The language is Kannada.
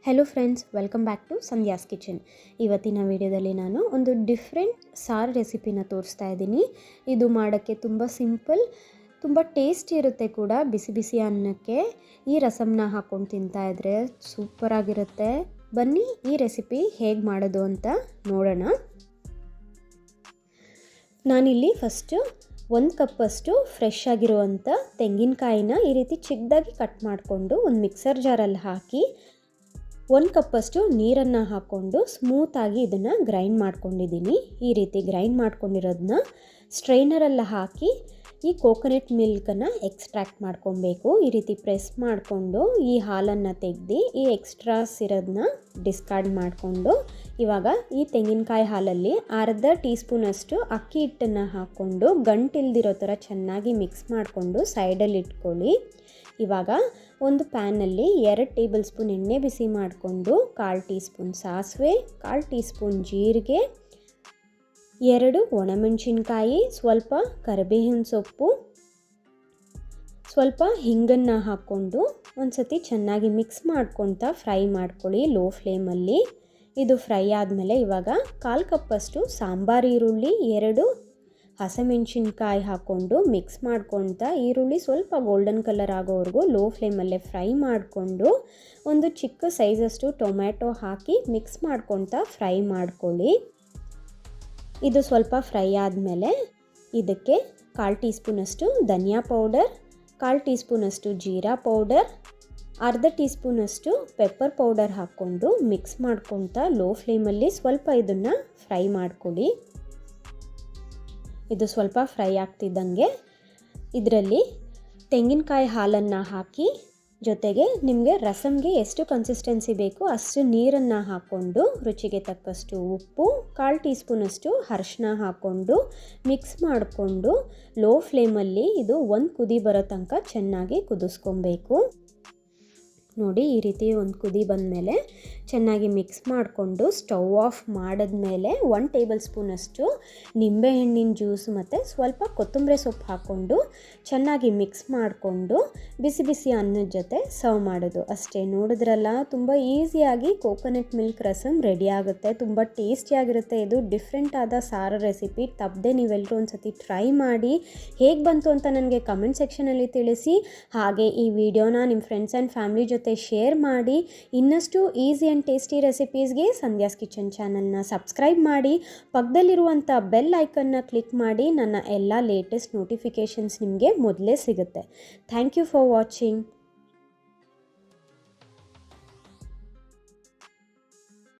Hello friends, welcome back to Sandhya's kitchen. ಇವತ್ತಿನ ವಿಡಿಯೋದಲ್ಲಿ ನಾನು ಒಂದು ಡಿಫ್ರೆಂಟ್ ಸಾರು ರೆಸಿಪಿನ ತೋರಿಸ್ತಾ ಇದ್ದೀನಿ. ಇದು ಮಾಡೋಕ್ಕೆ ತುಂಬ ಸಿಂಪಲ್, ತುಂಬ ಟೇಸ್ಟಿ ಇರುತ್ತೆ ಕೂಡ. ಬಿಸಿ ಬಿಸಿ ಅನ್ನಕ್ಕೆ ಈ ರಸಮ್ನ ಹಾಕ್ಕೊಂಡು ತಿಂತಾ ಇದ್ದರೆ ಸೂಪರಾಗಿರುತ್ತೆ. ಬನ್ನಿ ಈ ರೆಸಿಪಿ ಹೇಗೆ ಮಾಡೋದು ಅಂತ ನೋಡೋಣ. ನಾನಿಲ್ಲಿ ಫಸ್ಟು 1 ಕಪ್ಪಷ್ಟು ಫ್ರೆಶ್ ಆಗಿರುವಂಥ ತೆಂಗಿನಕಾಯಿನ ಈ ರೀತಿ ಚಿಕ್ಕದಾಗಿ ಕಟ್ ಮಾಡಿಕೊಂಡು ಒಂದು ಮಿಕ್ಸರ್ ಜಾರಲ್ಲಿ ಹಾಕಿ 1 ಕಪ್ಪಷ್ಟು ನೀರನ್ನು ಹಾಕ್ಕೊಂಡು ಸ್ಮೂತಾಗಿ ಇದನ್ನು ಗ್ರೈಂಡ್ ಮಾಡ್ಕೊಂಡಿದ್ದೀನಿ. ಈ ರೀತಿ ಗ್ರೈಂಡ್ ಮಾಡ್ಕೊಂಡಿರೋದನ್ನ ಸ್ಟ್ರೈನರಲ್ಲಿ ಹಾಕಿ ಈ ಕೋಕೋನಟ್ ಮಿಲ್ಕನ್ನು ಎಕ್ಸ್ಟ್ರಾಕ್ಟ್ ಮಾಡ್ಕೊಬೇಕು. ಈ ರೀತಿ ಪ್ರೆಸ್ ಮಾಡಿಕೊಂಡು ಈ ಹಾಲನ್ನು ತೆಗೆದು ಈ ಎಕ್ಸ್ಟ್ರಾಸ್ ಇರೋದನ್ನ ಡಿಸ್ಕಾರ್ಡ್ ಮಾಡಿಕೊಂಡು ಇವಾಗ ಈ ತೆಂಗಿನಕಾಯಿ ಹಾಲಲ್ಲಿ ಅರ್ಧ ಟೀ ಸ್ಪೂನಷ್ಟು ಅಕ್ಕಿ ಹಿಟ್ಟನ್ನು ಹಾಕ್ಕೊಂಡು ಗಂಟಿಲ್ದಿರೋ ಥರ ಚೆನ್ನಾಗಿ ಮಿಕ್ಸ್ ಮಾಡಿಕೊಂಡು ಸೈಡಲ್ಲಿ ಇಟ್ಕೊಳ್ಳಿ. ಇವಾಗ ಒಂದು ಪ್ಯಾನಲ್ಲಿ 2 ಟೇಬಲ್ ಸ್ಪೂನ್ ಎಣ್ಣೆ ಬಿಸಿ ಮಾಡಿಕೊಂಡು 1/4 ಟೀ ಸ್ಪೂನ್ ಸಾಸಿವೆ, 1/4 ಟೀ ಸ್ಪೂನ್ ಜೀರಿಗೆ, 2 ಒಣಮೆಣಸಿನ್ಕಾಯಿ, ಸ್ವಲ್ಪ ಕರಿಬೇವಿನ ಸೊಪ್ಪು, ಸ್ವಲ್ಪ ಹಿಂಗನ್ನು ಹಾಕ್ಕೊಂಡು ಒಂದು ಸತಿ ಚೆನ್ನಾಗಿ ಮಿಕ್ಸ್ ಮಾಡ್ಕೊತಾ ಫ್ರೈ ಮಾಡ್ಕೊಳ್ಳಿ ಲೋ ಫ್ಲೇಮಲ್ಲಿ. ಇದು ಫ್ರೈ ಆದಮೇಲೆ ಇವಾಗ 1/4 ಕಪ್ಪಷ್ಟು ಸಾಂಬಾರು ಈರುಳ್ಳಿ, 2 ಹಸಿಮೆಣಸಿನ್ಕಾಯಿ ಹಾಕ್ಕೊಂಡು ಮಿಕ್ಸ್ ಮಾಡ್ಕೊತಾ ಈರುಳ್ಳಿ ಸ್ವಲ್ಪ ಗೋಲ್ಡನ್ ಕಲರ್ ಆಗೋವರೆಗೂ ಲೋ ಫ್ಲೇಮಲ್ಲೇ ಫ್ರೈ ಮಾಡಿಕೊಂಡು ಒಂದು ಚಿಕ್ಕ ಸೈಜಷ್ಟು ಟೊಮ್ಯಾಟೊ ಹಾಕಿ ಮಿಕ್ಸ್ ಮಾಡ್ಕೊತಾ ಫ್ರೈ ಮಾಡ್ಕೊಳ್ಳಿ. ಇದು ಸ್ವಲ್ಪ ಫ್ರೈ ಆದಮೇಲೆ ಇದಕ್ಕೆ 1/4 ಟೀ ಸ್ಪೂನಷ್ಟು ಧನಿಯಾ ಪೌಡರ್, 1/4 ಟೀ ಸ್ಪೂನಷ್ಟು ಜೀರಾ ಪೌಡರ್, ಅರ್ಧ ಟೀ ಸ್ಪೂನಷ್ಟು ಪೆಪ್ಪರ್ ಪೌಡರ್ ಹಾಕ್ಕೊಂಡು ಮಿಕ್ಸ್ ಮಾಡ್ಕೊತಾ ಲೋ ಫ್ಲೇಮಲ್ಲಿ ಸ್ವಲ್ಪ ಇದನ್ನು ಫ್ರೈ ಮಾಡ್ಕೊಳ್ಳಿ. ಇದು ಸ್ವಲ್ಪ ಫ್ರೈ ಆಗ್ತಿದ್ದಂಗೆ ಇದರಲ್ಲಿ ತೆಂಗಿನಕಾಯಿ ಹಾಲನ್ನು ಹಾಕಿ ಜೊತೆಗೆ ನಿಮಗೆ ರಸಮ್ಗೆ ಎಷ್ಟು ಕನ್ಸಿಸ್ಟೆನ್ಸಿ ಬೇಕು ಅಷ್ಟು ನೀರನ್ನು ಹಾಕ್ಕೊಂಡು ರುಚಿಗೆ ತಕ್ಕಷ್ಟು ಉಪ್ಪು, 1/4 ಟೀ ಸ್ಪೂನಷ್ಟು ಅರಿಶಿನ ಹಾಕ್ಕೊಂಡು ಮಿಕ್ಸ್ ಮಾಡಿಕೊಂಡು ಲೋ ಫ್ಲೇಮಲ್ಲಿ ಇದು ಒಂದು ಕುದಿ ಬರೋ ತನಕ ಚೆನ್ನಾಗಿ ಕುದಿಸ್ಕೊಬೇಕು. ನೋಡಿ, ಈ ರೀತಿ ಒಂದು ಕುದಿ ಬಂದಮೇಲೆ ಚೆನ್ನಾಗಿ ಮಿಕ್ಸ್ ಮಾಡಿಕೊಂಡು ಸ್ಟವ್ ಆಫ್ ಮಾಡಿದ್ಮೇಲೆ 1 ಟೇಬಲ್ ಸ್ಪೂನಷ್ಟು ನಿಂಬೆಹಣ್ಣಿನ ಜ್ಯೂಸ್ ಮತ್ತು ಸ್ವಲ್ಪ ಕೊತ್ತಂಬರಿ ಸೊಪ್ಪು ಹಾಕ್ಕೊಂಡು ಚೆನ್ನಾಗಿ ಮಿಕ್ಸ್ ಮಾಡಿಕೊಂಡು ಬಿಸಿ ಬಿಸಿ ಅನ್ನದ ಜೊತೆ ಸರ್ವ್ ಮಾಡೋದು ಅಷ್ಟೇ. ನೋಡಿದ್ರಲ್ಲ, ತುಂಬ ಈಸಿಯಾಗಿ ಕೋಕೋನಟ್ ಮಿಲ್ಕ್ ರಸಮ್ ರೆಡಿ ಆಗುತ್ತೆ. ತುಂಬ ಟೇಸ್ಟಿಯಾಗಿರುತ್ತೆ. ಇದು ಡಿಫ್ರೆಂಟ್ ಆದ ಸಾರು ರೆಸಿಪಿ. ತಪ್ಪದೆ ನೀವೆಲ್ಲರೂ ಒಂದು ಸತಿ ಟ್ರೈ ಮಾಡಿ ಹೇಗೆ ಬಂತು ಅಂತ ನನಗೆ ಕಮೆಂಟ್ ಸೆಕ್ಷನಲ್ಲಿ ತಿಳಿಸಿ. ಹಾಗೆ ಈ ವಿಡಿಯೋನ ನಿಮ್ಮ ಫ್ರೆಂಡ್ಸ್ ಆ್ಯಂಡ್ ಫ್ಯಾಮಿಲಿ ಜೊತೆ ಶೇರ್ ಮಾಡಿ. ಇನ್ನಷ್ಟು ಈಸಿ ಆ್ಯಂಡ್ ಟೇಸ್ಟಿ ರೆಸಿಪೀಸ್ಗೆ ಸಂಧ್ಯಾಸ್ ಕಿಚನ್ ಚಾನಲ್ನ ಸಬ್ಸ್ಕ್ರೈಬ್ ಮಾಡಿ. ಪಕ್ಕದಲ್ಲಿರುವಂಥ ಬೆಲ್ ಐಕನ್ನ ಕ್ಲಿಕ್ ಮಾಡಿ. ನನ್ನ ಎಲ್ಲ ಲೇಟೆಸ್ಟ್ ನೋಟಿಫಿಕೇಷನ್ಸ್ ನಿಮಗೆ ಮೊದಲೇ ಸಿಗುತ್ತೆ. Thank you for watching.